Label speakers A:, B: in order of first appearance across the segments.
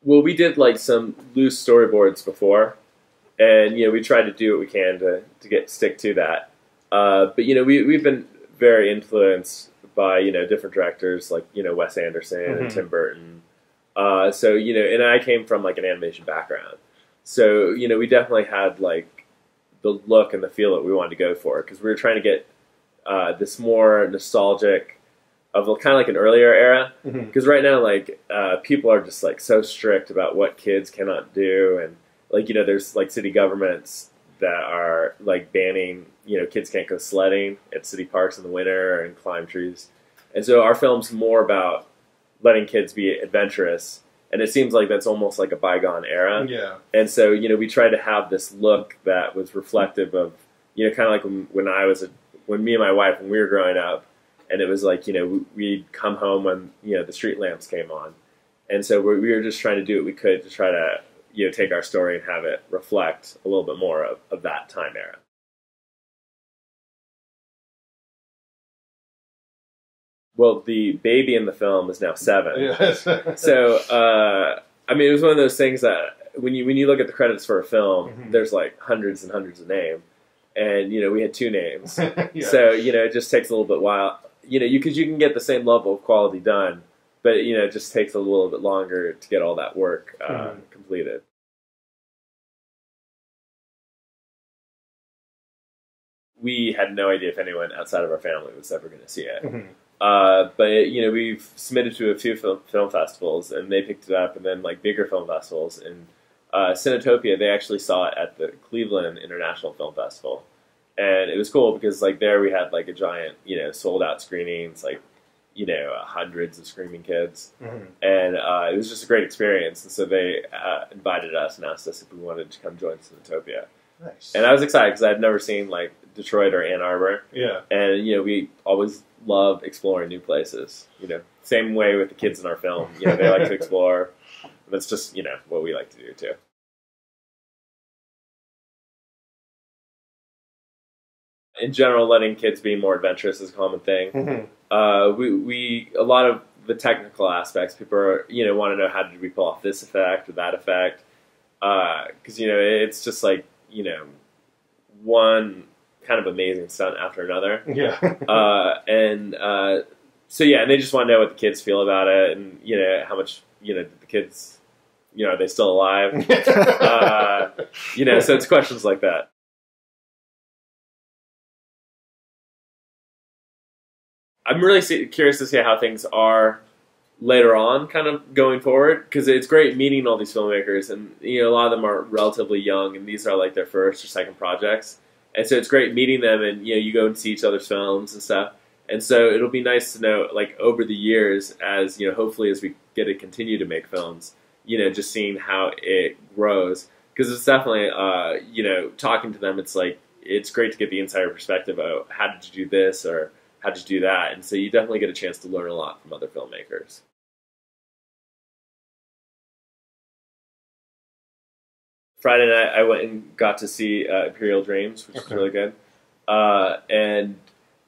A: Well, we did like some loose storyboards before, and we tried to do what we can to stick to that. But we've been very influenced by different directors like Wes Anderson and Tim Burton. So and I came from like an animation background, so we definitely had like the look and the feel that we wanted to go for, because we were trying to get this more nostalgic of kind of like an earlier era. Because right now, like people are just like so strict about what kids cannot do, and like there's like city governments that are like banning kids can't go sledding at city parks in the winter and climb trees. And so our film's more about letting kids be adventurous, and it seems like that's almost like a bygone era.
B: Yeah. And
A: so we tried to have this look that was reflective of kind of like when me and my wife, when we were growing up, and it was like we'd come home when the street lamps came on, and so we were just trying to do what we could to try to take our story and have it reflect a little bit more of that time era. Well, the baby in the film is now 7.
B: Yes.
A: So, I mean, it was one of those things that when you look at the credits for a film, there's like hundreds and hundreds of names, and we had 2 names. Yeah. So it just takes a little bit while. Because you can get the same level of quality done, but it just takes a little bit longer to get all that work completed. We had no idea if anyone outside of our family was ever going to see it. But we've submitted to a few film festivals, and they picked it up, and then like bigger film festivals. And Cinetopia, they actually saw it at the Cleveland International Film Festival, and it was cool because like there we had like a giant sold out screenings, like hundreds of screaming kids, and it was just a great experience. And so they invited us and asked us if we wanted to come join Cinetopia.
B: Nice.
A: And I was excited because I'd never seen like Detroit or Ann Arbor.
B: Yeah.
A: And we always love exploring new places. Same way with the kids in our film. They like to explore. That's just what we like to do too. In general, letting kids be more adventurous is a common thing. We a lot of the technical aspects, people are, want to know how did we pull off this effect or that effect, because it's just like one kind of amazing stunt after another.
B: Yeah.
A: So yeah, and they just want to know what the kids feel about it, and how much the kids, are they still alive? So it's questions like that. I'm really curious to see how things are later on, kind of going forward, because it's great meeting all these filmmakers, and a lot of them are relatively young, and these are like their first or second projects, and so it's great meeting them, and you go and see each other's films and stuff, and so it'll be nice to know, like over the years, as hopefully as we get to continue to make films, just seeing how it grows, because it's definitely talking to them, it's like it's great to get the insider perspective of how did you do this or how did you do that, and so you definitely get a chance to learn a lot from other filmmakers. Friday night, I went and got to see Imperial Dreams, which was really good. And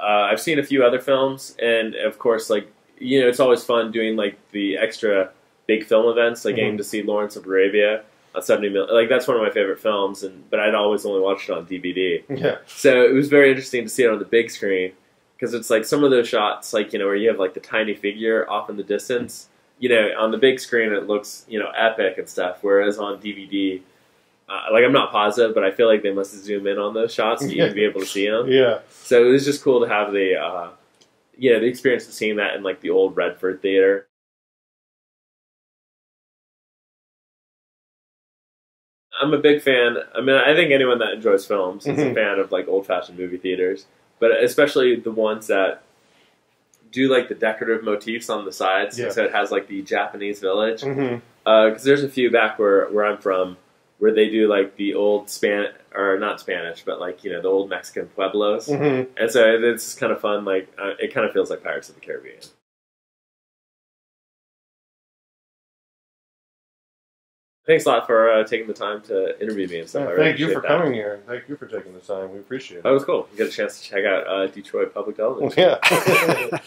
A: I've seen a few other films, and of course, like it's always fun doing like the extra big film events, like getting to see Lawrence of Arabia on 70mm. Like that's one of my favorite films, but I'd always only watched it on DVD.
B: Yeah.
A: So it was very interesting to see it on the big screen, because it's like some of those shots, like where you have like the tiny figure off in the distance. On the big screen it looks epic and stuff, whereas on DVD. Like I'm not positive, but I feel like they must zoom in on those shots to even be able to see them.
B: Yeah.
A: So it was just cool to have the experience of seeing that in like the old Redford Theater. I'm a big fan. I mean, I think anyone that enjoys films is a fan of like old-fashioned movie theaters, but especially the ones that do like the decorative motifs on the sides. Yeah. So it has like the Japanese village. Because there's a few back where I'm from, where they do like the old not Spanish, but like the old Mexican pueblos, and so it's kind of fun. Like it kind of feels like Pirates of the Caribbean. Thanks a lot for taking the time to interview me and stuff.
B: Yeah, thank you for coming here. Thank you for taking the time. We appreciate it.
A: That was cool. You get a chance to check out Detroit Public Television.
B: Yeah.